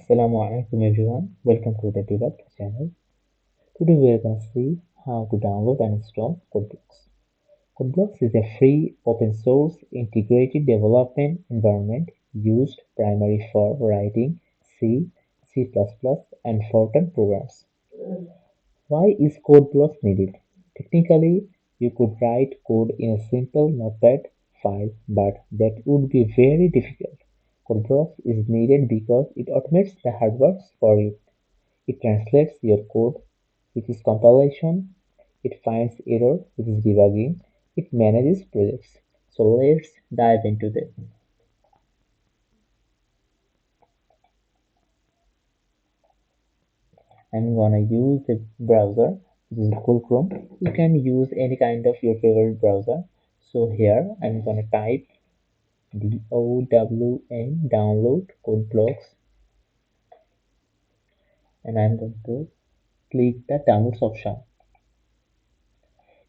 Assalamu alaikum everyone. Welcome to the Developed channel. Today we are going to see how to download and install CodeBlocks. CodeBlocks is a free open source integrated development environment used primarily for writing C, C++, and Fortran programs. Why is CodeBlocks needed? Technically, you could write code in a simple Notepad file, but that would be very difficult. CodeBlocks is needed because it automates the hard work for you. It translates your code, which is compilation. It finds error, which is debugging. It manages projects. So let's dive into this. I'm gonna use the browser. This is Google Chrome. You can use any kind of your favorite browser. So here I'm gonna type DOWN download code blocks, and I'm going to click the downloads option.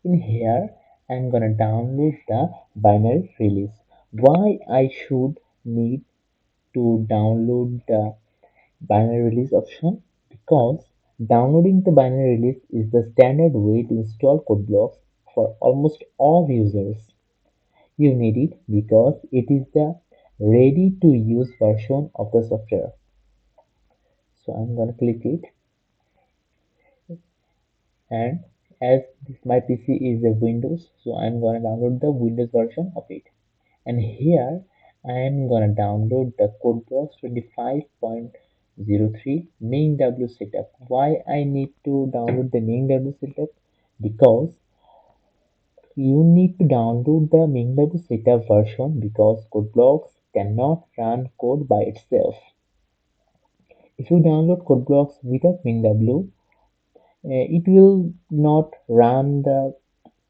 In here I'm gonna download the binary release. Why I should need to download the binary release option? Because downloading the binary release is the standard way to install code blocks for almost all users. You need it because it is the ready to use version of the software. So I'm gonna click it, and as my PC is a Windows, so I'm gonna download the Windows version of it. And here I am gonna download the CodeBlocks 25.03 MainW setup. Why I need to download the MainW setup? Because you need to download the MainW setup version because CodeBlocks cannot run code by itself. If you download CodeBlocks without MainW, it will not run the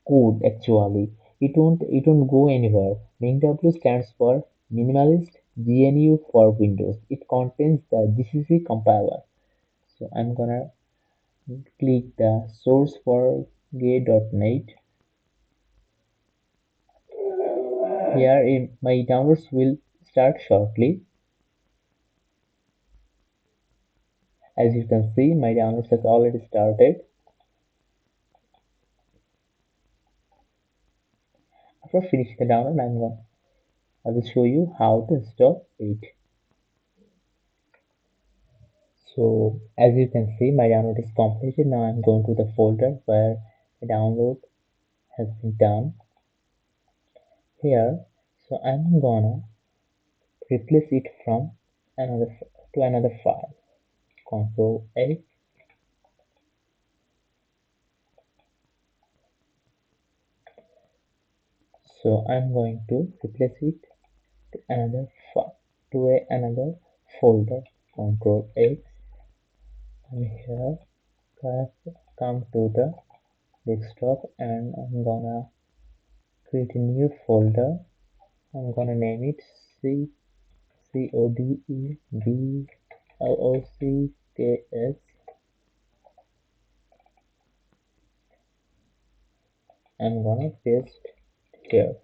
code actually. It won't go anywhere. MainW stands for Minimalist GNU for Windows. It contains the GCC compiler. So I'm gonna click the source for gay.net. Here my downloads will start shortly. As you can see, my downloads have already started. After finishing the download, I will show you how to install it. So as you can see, my download is completed. Now I'm going to the folder where the download has been done here. So I'm gonna replace it from another to another file. Control A. So I'm going to replace it to another file, to another folder. Control A. And here come to the desktop, and I'm gonna create a new folder. I'm gonna name it CODEBLOCKS. I'm gonna paste here.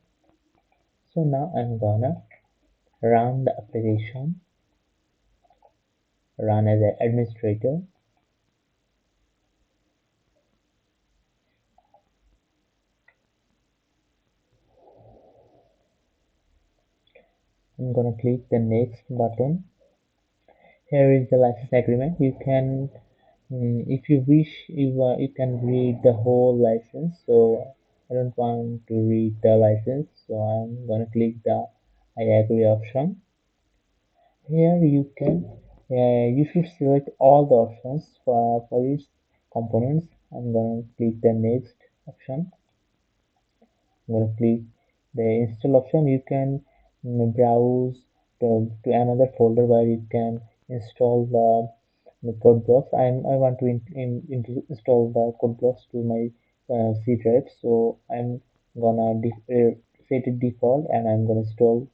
So now I'm gonna run the application, run as an administrator. I'm gonna click the next button. Here is the license agreement. You can, if you wish, you can read the whole license. So I don't want to read the license, so I'm gonna click the I agree option. Here you should select all the options for each components. I'm gonna click the next option. I'm gonna click the install option. You can browse to another folder where you can install the code blocks. I want to install the code blocks to my C drive, so I'm gonna set it default, and I'm gonna install.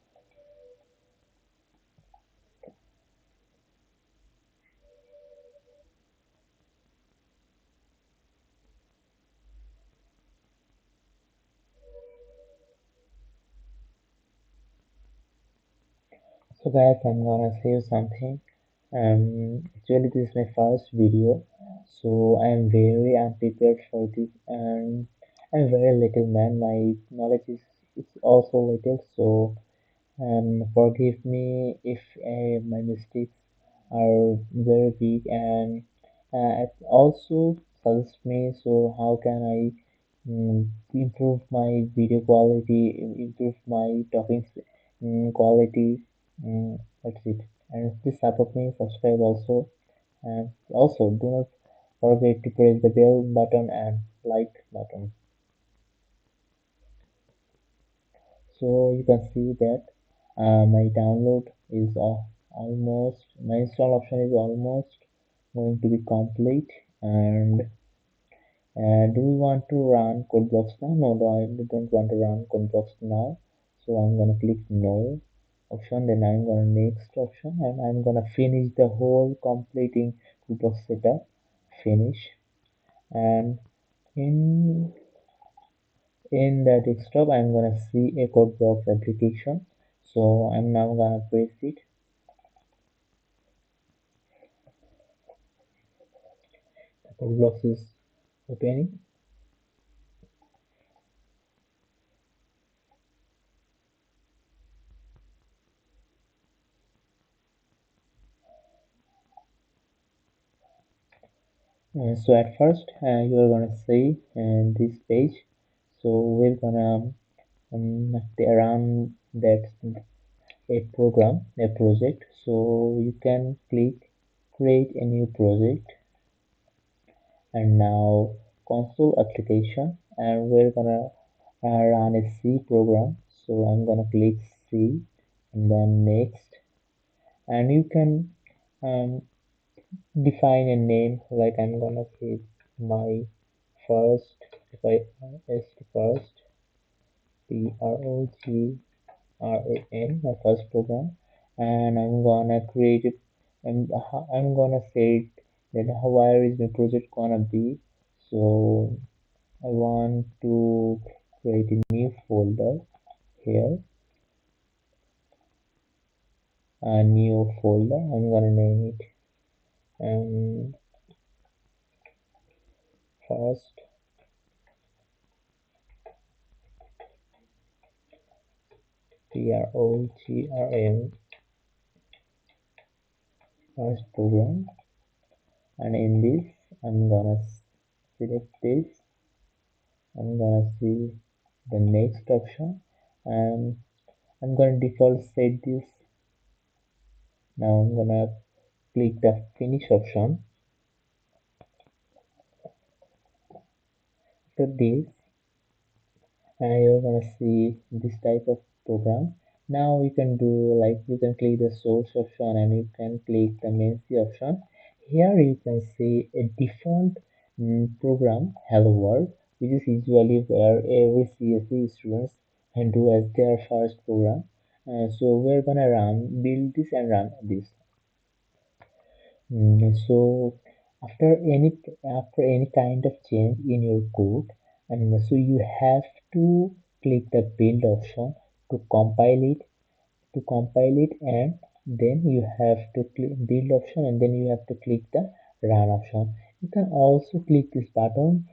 So guys, I'm gonna save something. Actually, this is my first video, so I am very unprepared for this, and I'm very little man. My knowledge is also little, so forgive me if my mistakes are very big, and it also suggest me. So how can I improve my video quality, improve my talking quality? That's it. And please support me, subscribe also, and also do not forget to press the bell button and like button. So you can see that my download is almost, my install option is almost going to be complete. And do we want to run CodeBlocks now? No, no, I don't want to run CodeBlocks now. So I'm gonna click no option, then I'm gonna next option, and I'm gonna finish the whole completing CodeBlocks setup. Finish. And in the desktop, I'm gonna see a CodeBlocks application. So I'm now gonna press it. The CodeBlocks is opening. So at first, you are gonna see this page. So we're gonna run that a program, a project. So you can click create a new project, and now console application, and we're gonna run a C program. So I'm gonna click C and then next, and you can um, define a name, like I'm gonna say my first, if I is first, PROGRAM, my first program, and I'm gonna create it, and I'm gonna say that where is my project gonna be. So I want to create a new folder here, a new folder. I'm gonna name it first PROGRAM, first program, and in this I'm gonna select this. I'm gonna see the next option, and I'm gonna default set this. Now I'm gonna click the finish option. After this, you're gonna see this type of program. Now you can do, like, you can click the source option and you can click the main C option. Here you can see a default program, hello world, which is usually where every CSE students can do as their first program. So we're gonna build this and run this. So after any kind of change in your code, and so you have to click the build option to compile it, and then you have to click build option, and then you have to click the run option. You can also click this button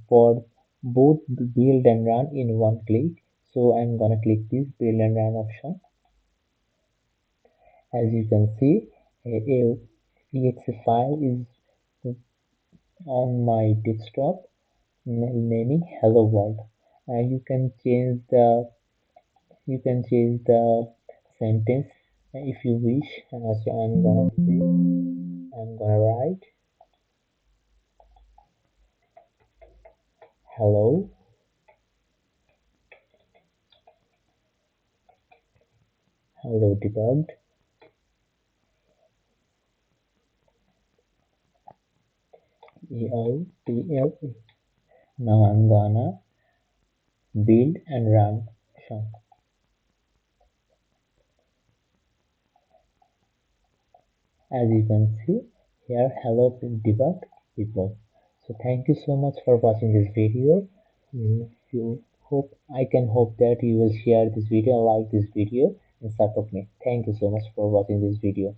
for both build and run in one click. So I'm gonna click this build and run option. As you can see, a exe file is on my desktop naming hello world. You can change the sentence if you wish. So I'm gonna write hello, hello debugged, ELTLE. Now I'm gonna build and run. So as you can see here, hello debug people. So thank you so much for watching this video. You hope I can hope that you will share this video, like this video, and support me. Thank you so much for watching this video.